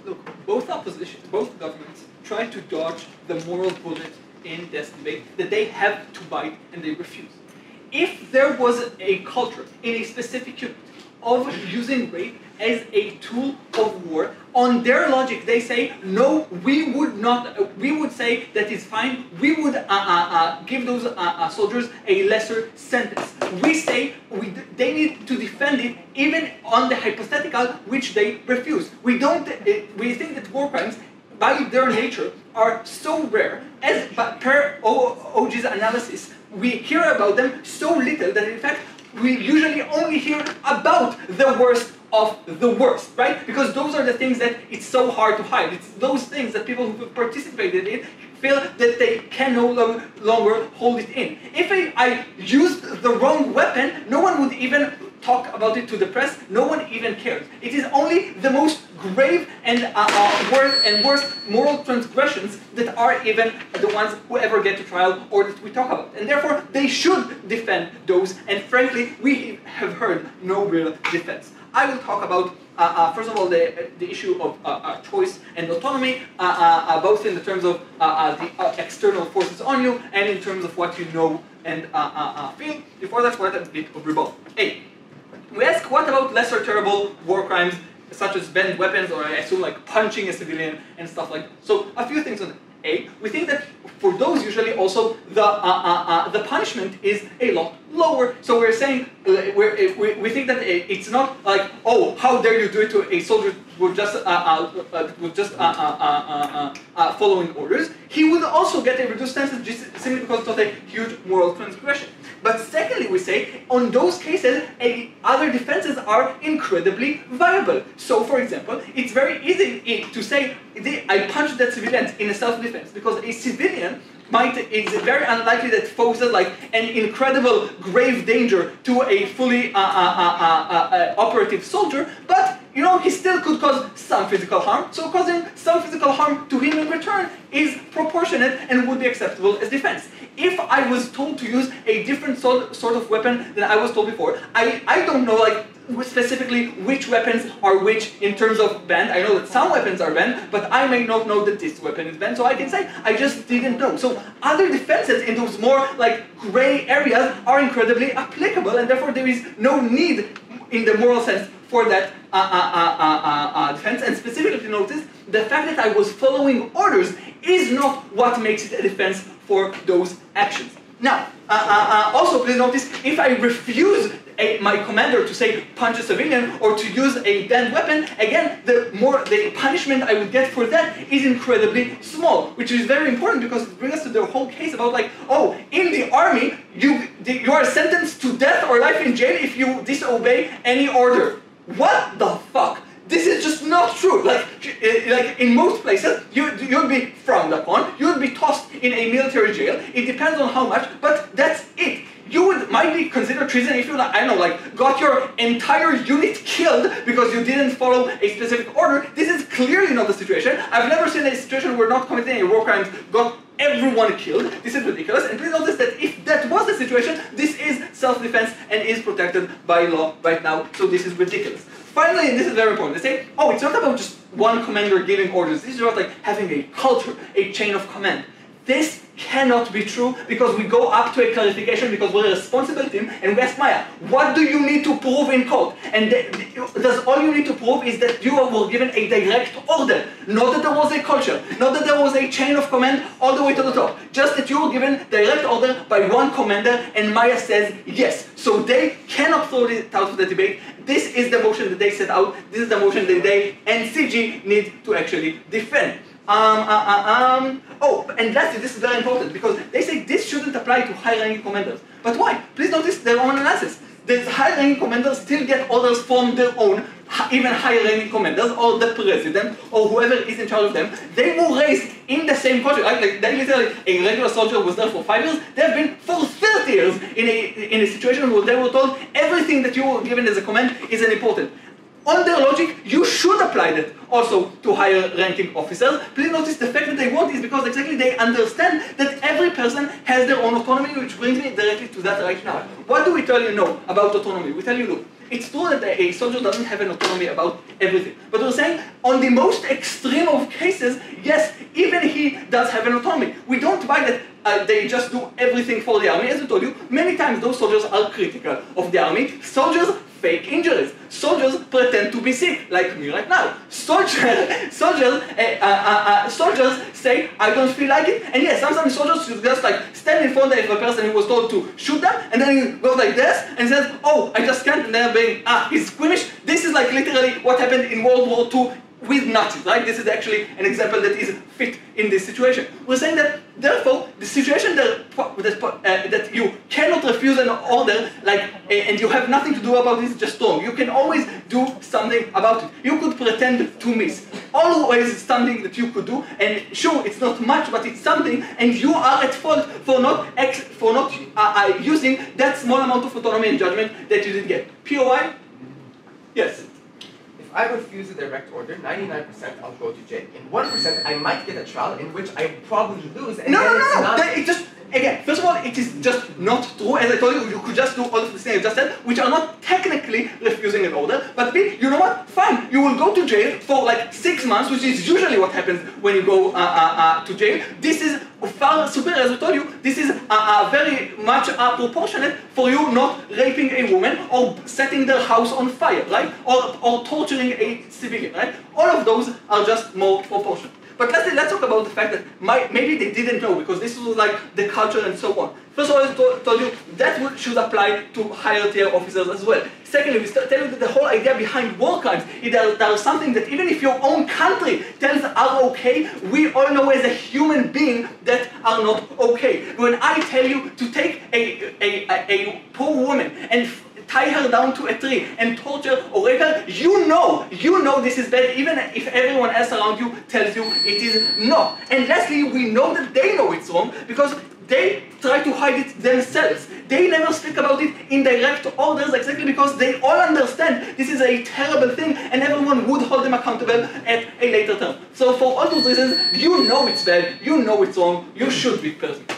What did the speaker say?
look, both governments try to dodge the moral bullet in this debate that they have to bite and they refuse. If there was a culture in a specific unit of using rape as a tool of war, on their logic they say, no, we would not, we would say that it's fine, we would give those soldiers a lesser sentence. We say they need to defend it even on the hypothetical which they refuse. We think that war crimes by their nature are so rare, as per OG's analysis, we hear about them so little that in fact we usually only hear about the worst of the worst, right? Because those are the things that it's so hard to hide. It's those things that people who participated in feel that they can no longer hold it in. If I used the wrong weapon, no one would even talk about it to the press, no one even cares. It is only the most grave and worst moral transgressions that are even the ones who ever get to trial or that we talk about. And therefore, they should defend those, and frankly, we have heard no real defense. I will talk about, first of all, the issue of choice and autonomy, both in the terms of the external forces on you and in terms of what you know and feel. Before that, what a bit of rebuttal. A. We ask, what about lesser terrible war crimes, such as banned weapons, or I assume like punching a civilian and stuff like that? So, a few things on that. A, we think that for those usually also the punishment is a lot lower. So we're saying we think that it's not like, oh, how dare you do it to a soldier who just following orders. He would also get a reduced sentence just simply because it's not a huge moral transgression. But secondly, we say on those cases, other defenses are incredibly viable. So, for example, it's very easy to say I punched that civilian in a self-defense because a civilian it's very unlikely that poses like an incredible grave danger to a fully operative soldier, but you know, he still could cause some physical harm, so causing some physical harm to him in return is proportionate and would be acceptable as defense. If I was told to use a different sort of weapon than I was told before, I don't know like specifically which weapons are which in terms of banned. I know that some weapons are banned, but I may not know that this weapon is banned, so I can say I just didn't know. So other defenses in those more like gray areas are incredibly applicable, and therefore there is no need in the moral sense for that defense. And specifically notice, the fact that I was following orders is not what makes it a defense for those actions. Now, also please notice, if I refuse my commander to say punch a civilian or to use a banned weapon, again, the punishment I would get for that is incredibly small, which is very important because it brings us to the whole case about like, oh, in the army, you are sentenced to death or life in jail if you disobey any order. What the fuck? This is just not true. Like in most places, you'd be frowned upon, you'd be tossed in a military jail. It depends on how much, but that's it. You might be considered treason if you, I don't know, like, got your entire unit killed because you didn't follow a specific order. This is clearly not the situation. I've never seen a situation where not committing a war crime got everyone killed. This is ridiculous. And please notice that if that was the situation, this is self-defense and is protected by law right now. So this is ridiculous. Finally, and this is very important, they say, oh, it's not about just one commander giving orders. This is about like having a culture, a chain of command. This cannot be true because we go up to a clarification because we're a responsible team and we ask Maya, what do you need to prove in court? And all you need to prove is that you were given a direct order, not that there was a culture, not that there was a chain of command all the way to the top, just that you were given direct order by one commander and Maya says yes. So they cannot throw it out of the debate. This is the motion that they set out, this is the motion that they and CG need to actually defend. Oh, and lastly, this is very important because they say this shouldn't apply to high-ranking commanders. But why? Please notice their own analysis. The high-ranking commanders still get orders from their own, even higher-ranking commanders, or the president, or whoever is in charge of them. They were raised in the same culture. Like they literally, a regular soldier was there for 5 years. They have been for 30 years in a situation where they were told everything that you were given as a command is unimportant. On their logic, you should apply that also to higher ranking officers. Please notice the fact that they want is because exactly they understand that every person has their own autonomy, which brings me directly to that right now. What do we tell you now about autonomy? We tell you, look, It's true that a soldier doesn't have an autonomy about everything. But we're saying, on the most extreme of cases, yes, even he does have an autonomy. We don't buy that they just do everything for the army. As I told you, many times those soldiers are critical of the army. Soldiers fake injuries. Soldiers pretend to be sick, like me right now. Soldiers say, I don't feel like it. And yes, sometimes soldiers should just like stand in front of a person who was told to shoot them, and then he goes like this, and says, oh, I just can't, and they're being, he's squeamish. This is like literally what happened in World War II with Nazis, right? This is actually an example that is fit in this situation. We're saying that, therefore, the situation that you cannot refuse an order, and you have nothing to do about it, is just wrong. You can always do something about it. You could pretend to miss. Always something that you could do, and sure, it's not much, but it's something, and you are at fault for not using that small amount of autonomy and judgment that you did get. POI? Yes. If I refuse a direct order, 99% I'll go to jail. In 1%, I might get a trial in which I probably lose. And It just, again, first of all, it is just not true. As I told you, you could just do all of the things I just said, which are not technically refusing an order. But B, you know what? Fine, you will go to jail for like 6 months, which is usually what happens when you go to jail. This is far superior, as I told you. This is very much proportionate for you not raping a woman or setting their house on fire, right? Or torturing a civilian, right? All of those are just more proportionate. But let's talk about the fact that maybe they didn't know, because this was like the culture and so on. First of all, I told you that should apply to higher tier officers as well. Secondly, we tell you that the whole idea behind war crimes is that there is something that even if your own country tells are okay, we all know as a human being that are not okay. When I tell you to take a poor woman and tie her down to a tree and torture or rape her, you know this is bad, even if everyone else around you tells you it is not. And lastly, we know that they know it's wrong because they try to hide it themselves. They never speak about it in direct orders exactly because they all understand this is a terrible thing and everyone would hold them accountable at a later term. So for all those reasons, you know it's bad, you know it's wrong, you should be present.